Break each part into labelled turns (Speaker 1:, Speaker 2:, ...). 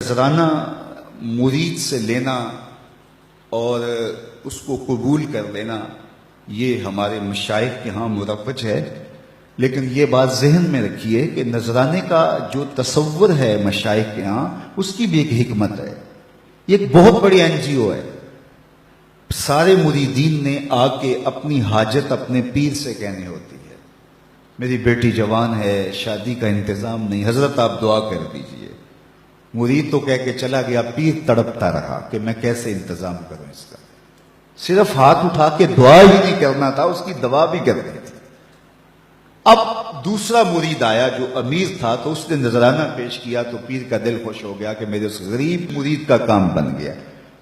Speaker 1: نذرانہ مرید سے لینا اور اس کو قبول کر لینا یہ ہمارے مشائخ کے ہاں مروج ہے، لیکن یہ بات ذہن میں رکھیے کہ نذرانے کا جو تصور ہے مشائخ کے ہاں اس کی بھی ایک حکمت ہے۔ یہ ایک بہت بڑی NGO ہے۔ سارے مریدین نے آ کے اپنی حاجت اپنے پیر سے کہنی ہوتی ہے، میری بیٹی جوان ہے، شادی کا انتظام نہیں، حضرت آپ دعا کر دیجئے۔ مرید تو کہہ کے چلا گیا، پیر تڑپتا رہا کہ میں کیسے انتظام کروں اس کا۔ صرف ہاتھ اٹھا کے دعا ہی نہیں کرنا تھا، اس کی دوا بھی کرنی تھی۔ اب دوسرا مرید آیا جو امیر تھا، تو اس نے نذرانہ پیش کیا تو پیر کا دل خوش ہو گیا کہ میرے اس غریب مرید کا کام بن گیا۔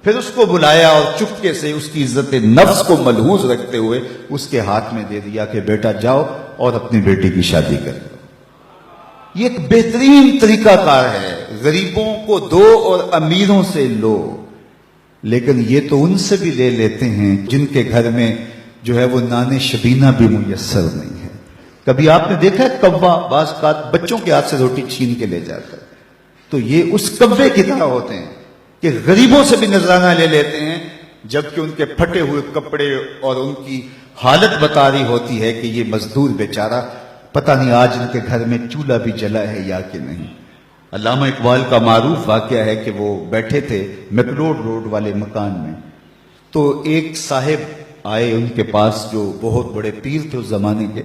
Speaker 1: پھر اس کو بلایا اور چپکے سے اس کی عزت نفس کو ملحوظ رکھتے ہوئے اس کے ہاتھ میں دے دیا کہ بیٹا جاؤ اور اپنی بیٹی کی شادی کر لو۔ یہ ایک بہترین طریقہ کار ہے، غریبوں کو دو اور امیروں سے لو، لیکن یہ تو ان سے بھی لے لیتے ہیں جن کے گھر میں جو ہے وہ نان شبینہ بھی میسر نہیں ہے۔ کبھی آپ نے دیکھا ہے کوا بعض اوقات بچوں کے ہاتھ سے روٹی چھین کے لے جاتا ہے، تو یہ اس کوے کی طرح ہوتے ہیں کہ غریبوں سے بھی نذرانہ لے لیتے ہیں، جبکہ ان کے پھٹے ہوئے کپڑے اور ان کی حالت بتا رہی ہوتی ہے کہ یہ مزدور بیچارہ پتہ نہیں آج ان کے گھر میں چولہا بھی جلا ہے یا کہ نہیں۔ علامہ اقبال کا معروف واقعہ ہے کہ وہ بیٹھے تھے میکلوڈ روڈ والے مکان میں، تو ایک صاحب آئے ان کے پاس جو بہت بڑے پیر تھے اس زمانے کے،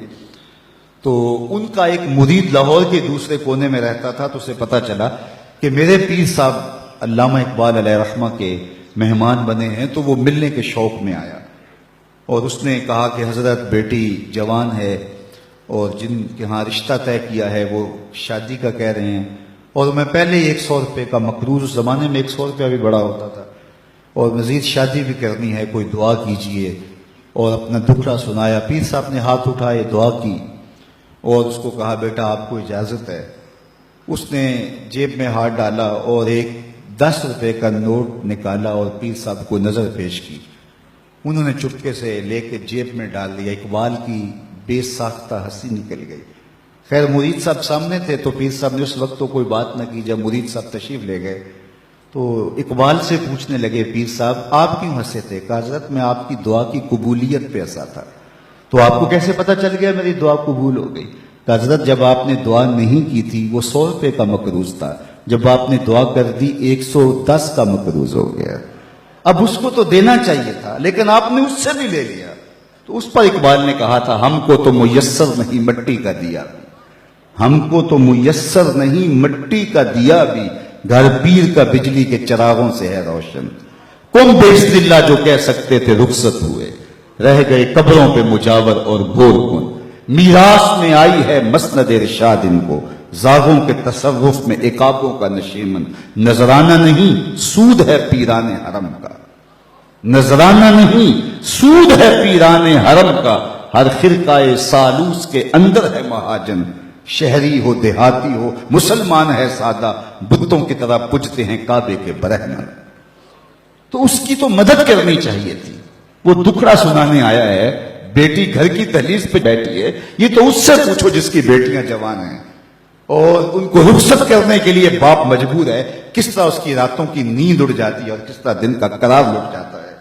Speaker 1: تو ان کا ایک مرید لاہور کے دوسرے کونے میں رہتا تھا، تو اسے پتہ چلا کہ میرے پیر صاحب علامہ اقبال علیہ رحمہ کے مہمان بنے ہیں، تو وہ ملنے کے شوق میں آیا اور اس نے کہا کہ حضرت بیٹی جوان ہے اور جن کے ہاں رشتہ طے کیا ہے وہ شادی کا کہہ رہے ہیں، اور میں پہلے 100 روپے کا مقروض، اس زمانے میں 100 روپیہ بھی بڑا ہوتا تھا، اور مزید شادی بھی کرنی ہے، کوئی دعا کیجئے، اور اپنا دکھڑا سنایا۔ پیر صاحب نے ہاتھ اٹھائے، دعا کی اور اس کو کہا بیٹا آپ کو اجازت ہے۔ اس نے جیب میں ہاتھ ڈالا اور ایک 10 روپے کا نوٹ نکالا اور پیر صاحب کو نظر پیش کی۔ انہوں نے چپکے سے لے کے جیب میں ڈال دیا۔ اقبال کی بے ساختہ ہنسی نکل گئی۔ خیر مرید صاحب سامنے تھے تو پیر صاحب نے اس وقت تو کوئی بات نہ کی۔ جب مرید صاحب تشریف لے گئے تو اقبال سے پوچھنے لگے پیر صاحب آپ کیوں ہنسے تھے؟ کہا حضرت میں آپ کی دعا کی قبولیت پہ ہنسا تھا۔ تو آپ کو کیسے پتہ چل گیا میری دعا قبول ہو گئی؟ کہا حضرت جب آپ نے دعا نہیں کی تھی وہ 100 روپے کا مقروض تھا، جب آپ نے دعا کر دی 110 کا مقروض ہو گیا۔ اب اس کو تو دینا چاہیے تھا لیکن آپ نے اس سے بھی لے لیا۔ تو اس پر اقبال نے کہا تھا ہم کو تو میسر نہیں مٹی کا دیا بھی، ہم کو تو میسر نہیں مٹی کا دیا بھی، گھر پیر کا بجلی کے چراغوں سے ہے روشن۔ کم بیشت اللہ جو کہہ سکتے تھے رخصت ہوئے، رہ گئے قبروں پہ مجاور اور گور کن۔ میراث میں آئی ہے مسند ارشاد ان کو، زاغوں کے تصرف میں عقابوں کا نشیمن۔ نذرانہ نہیں سود ہے پیران حرم کا، نذرانہ نہیں سود ہے پیران حرم کا، ہر خرقہ سالوس کے اندر ہے مہاجن۔ شہری ہو دیہاتی ہو مسلمان ہے سادہ، بتوں کی طرح پجتے ہیں کعبے کے برہمن۔ تو اس کی تو مدد کرنی چاہیے تھی۔ وہ دکھڑا سنانے آیا ہے، بیٹی گھر کی دہلیز پہ بیٹھی ہے، یہ تو اس سے پوچھو جس کی بیٹیاں جوان ہیں اور ان کو رخصت کرنے کے لیے باپ مجبور ہے، کس طرح اس کی راتوں کی نیند اڑ جاتی ہے اور کس طرح دن کا قرار لٹ جاتا ہے،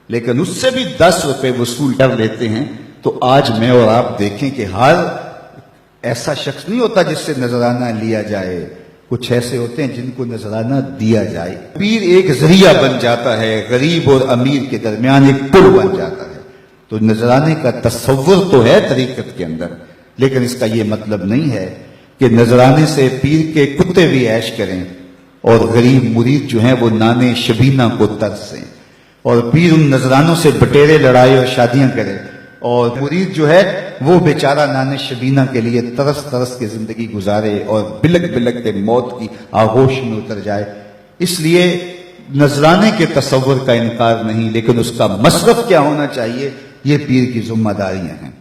Speaker 1: لیکن اس سے بھی 10 روپے وصول کر لیتے ہیں۔ تو آج میں اور آپ دیکھیں کہ ہر ایسا شخص نہیں ہوتا جس سے نذرانہ لیا جائے، کچھ ایسے ہوتے ہیں جن کو نذرانہ دیا جائے۔ پیر ایک ذریعہ بن جاتا ہے، غریب اور امیر کے درمیان ایک پل بن جاتا ہے۔ تو نذرانے کا تصور تو ہے طریقت کے اندر، لیکن اس کا یہ مطلب نہیں ہے کہ نذرانے سے پیر کے کتے بھی عیش کریں اور غریب مرید جو ہیں وہ نان شبینہ کو ترسیں، اور پیر ان نذرانوں سے بٹیرے لڑائے اور شادیاں کرے، اور مرید جو ہے وہ بیچارہ نان شبینہ کے لیے ترس ترس کے زندگی گزارے اور بلک بلک کے موت کی آغوش میں اتر جائے۔ اس لیے نذرانے کے تصور کا انکار نہیں، لیکن اس کا مصرف کیا ہونا چاہیے یہ پیر کی ذمہ داریاں ہیں۔